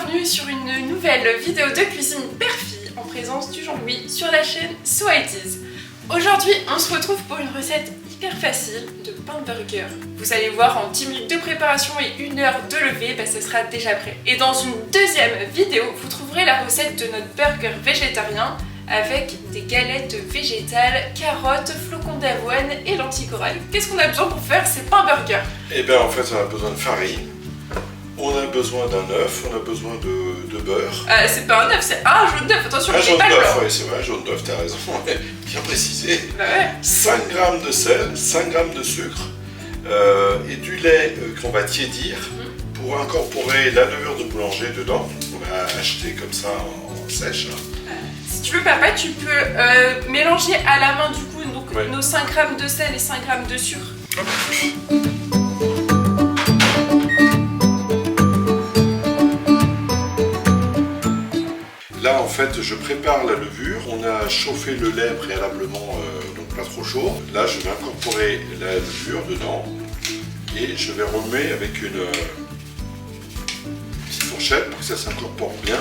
bienvenue sur une nouvelle vidéo de cuisine Perfie en présence du Jean-Louis sur la chaîne So It Is. Aujourd'hui, on se retrouve pour une recette hyper facile de pain burger. Vous allez voir, en 10 minutes de préparation et 1 heure de lever, ce sera déjà prêt. Et dans une deuxième vidéo, vous trouverez la recette de notre burger végétarien avec des galettes végétales, carottes, flocons d'avoine et lentilles corail. Qu'est-ce qu'on a besoin pour faire ces pains burgers? Eh bien en fait on a besoin de farine, on a besoin d'un œuf, on a besoin de beurre. C'est pas un œuf, c'est un jaune d'œuf, attention, un jaune pas d'œuf, oui c'est vrai, jaune d'œuf, t'as raison, bien précisé. Bah ouais. 5 g de sel, 5 g de sucre et du lait qu'on va tiédir pour incorporer la levure de boulanger dedans. On l'a acheté comme ça en sèche. Si tu veux papa, tu peux mélanger à la main du coup donc, ouais. Nos 5 g de sel et 5 g de sucre. Là en fait je prépare la levure, on a chauffé le lait préalablement, donc pas trop chaud. Là je vais incorporer la levure dedans et je vais remuer avec une petite fourchette pour que ça s'incorpore bien.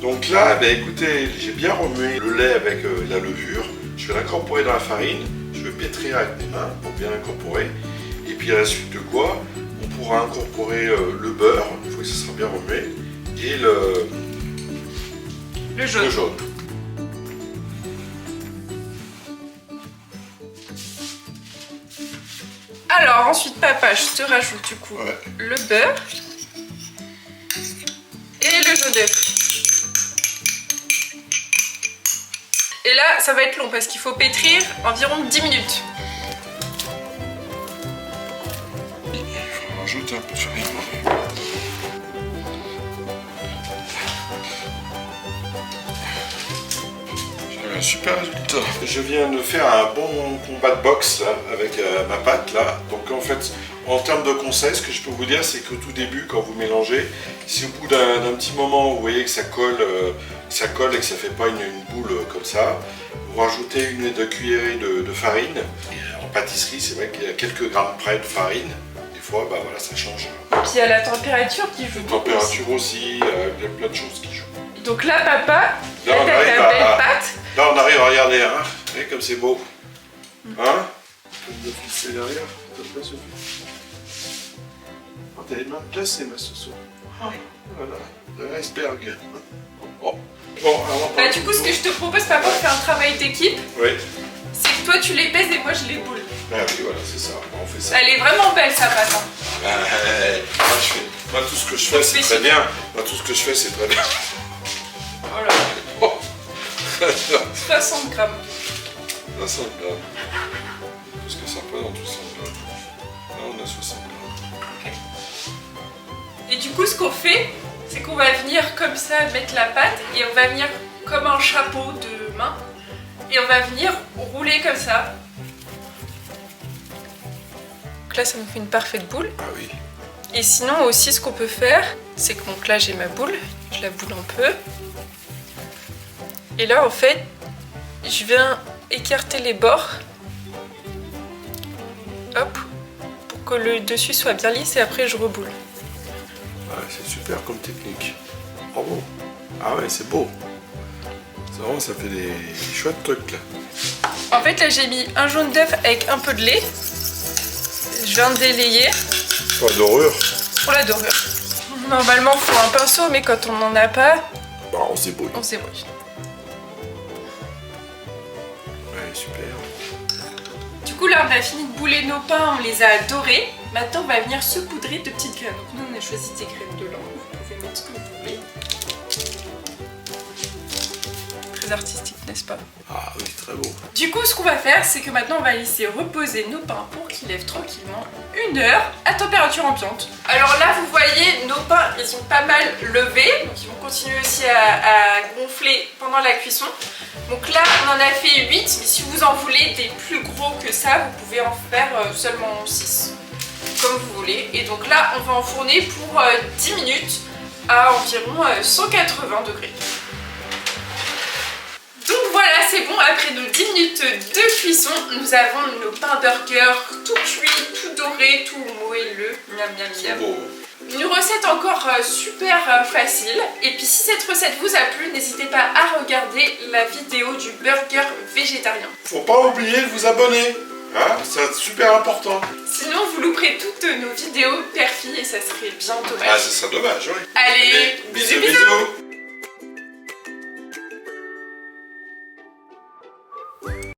Donc là, écoutez, j'ai bien remué le lait avec la levure, je vais l'incorporer dans la farine, je vais pétrir avec mes mains pour bien l'incorporer, et puis à la suite de quoi, on pourra incorporer le beurre, une fois que ça sera bien remué, et le jaune. Alors ensuite papa, je te rajoute du coup le beurre et le jaune d'œuf. Et là, ça va être long parce qu'il faut pétrir environ 10 minutes. Il faut rajouter un peu de farine. J'ai un super résultat. Je viens de faire un bon combat de boxe là, avec ma pâte là. Donc en fait, en termes de conseils, ce que je peux vous dire, c'est qu'au tout début, quand vous mélangez, si au bout d'un petit moment, vous voyez que ça colle et que ça fait pas une boule comme ça, vous rajoutez 1 cuillerée de farine. Et en pâtisserie, c'est vrai qu'il y a quelques grammes près de farine. Des fois, voilà, ça change. Et puis il y a la température qui joue. La température aussi, il y a plein de choses qui jouent. Donc là, papa, là, on arrive la belle pâte. Là, on arrive à regarder, hein. Vous voyez comme c'est beau. Hein? Tu peux me fixer derrière, s'il te plaît, Sophie. Oh, t'as les mains placées, ma Soso. Voilà, l'iceberg. Oh. Bon, alors, du coup, ce que je te propose, papa, pour faire un travail d'équipe, c'est que toi tu les pèses et moi je les boule. Ah oui, voilà, c'est ça. On fait ça. Elle est vraiment belle, sa pâte. Moi, tout ce que je fais, c'est très bien. Moi, tout ce que je fais, c'est très bien. Voilà. Oh. 60 grammes. 60 grammes. Qu'est-ce que ça représente 60 grammes? Là, on a 60 grammes. Okay. Et du coup, ce qu'on fait, c'est qu'on va venir comme ça mettre la pâte et on va venir comme un chapeau de main et on va venir rouler comme ça. Donc là, ça nous fait une parfaite boule. Ah oui. Et sinon aussi, ce qu'on peut faire, c'est que donc là, j'ai ma boule, je la boule un peu. Et là, en fait, je viens écarter les bords, hop, pour que le dessus soit bien lisse et après je reboule. Ouais, c'est super comme technique. Bravo. Ah ouais, c'est beau. C'est vraiment, ça fait des chouettes trucs là. En fait, là, j'ai mis un jaune d'œuf avec un peu de lait. Je viens de délayer. Pour la dorure. Pour la dorure. Normalement, il faut un pinceau, mais quand on n'en a pas, on s'ébrouille. on s'ébrouille. Ouais, super. Du coup, là, on a fini de bouler nos pains, on les a dorés. Maintenant, on va venir saupoudrer de petites crèmes. Donc, nous, on a choisi des crèmes de lin. Vous pouvez mettre ce que vous voulez. Très artistique, n'est-ce pas? Ah oui, très beau. Du coup, ce qu'on va faire, c'est que maintenant, on va laisser reposer nos pains pour qu'ils lèvent tranquillement 1 heure à température ambiante. Alors là, vous voyez, nos pains, ils sont pas mal levés. Donc, ils vont continuer aussi à gonfler pendant la cuisson. Donc là, on en a fait 8, mais si vous en voulez des plus gros que ça, vous pouvez en faire seulement 6, comme vous voulez. Et donc là, on va enfourner pour 10 minutes à environ 180 degrés. Donc voilà, c'est bon, après nos 10 minutes de cuisson, nous avons nos pains burgers tout cuits, tout dorés, tout moelleux. Miam miam C'est miam. beau. Une recette encore super facile. Et puis si cette recette vous a plu, n'hésitez pas à regarder la vidéo du burger végétarien. Faut pas oublier de vous abonner. Hein, c'est super important. Sinon vous louperez toutes nos vidéos perfis et ça serait bien dommage. Ah, c'est ça dommage, oui. Allez, bisous.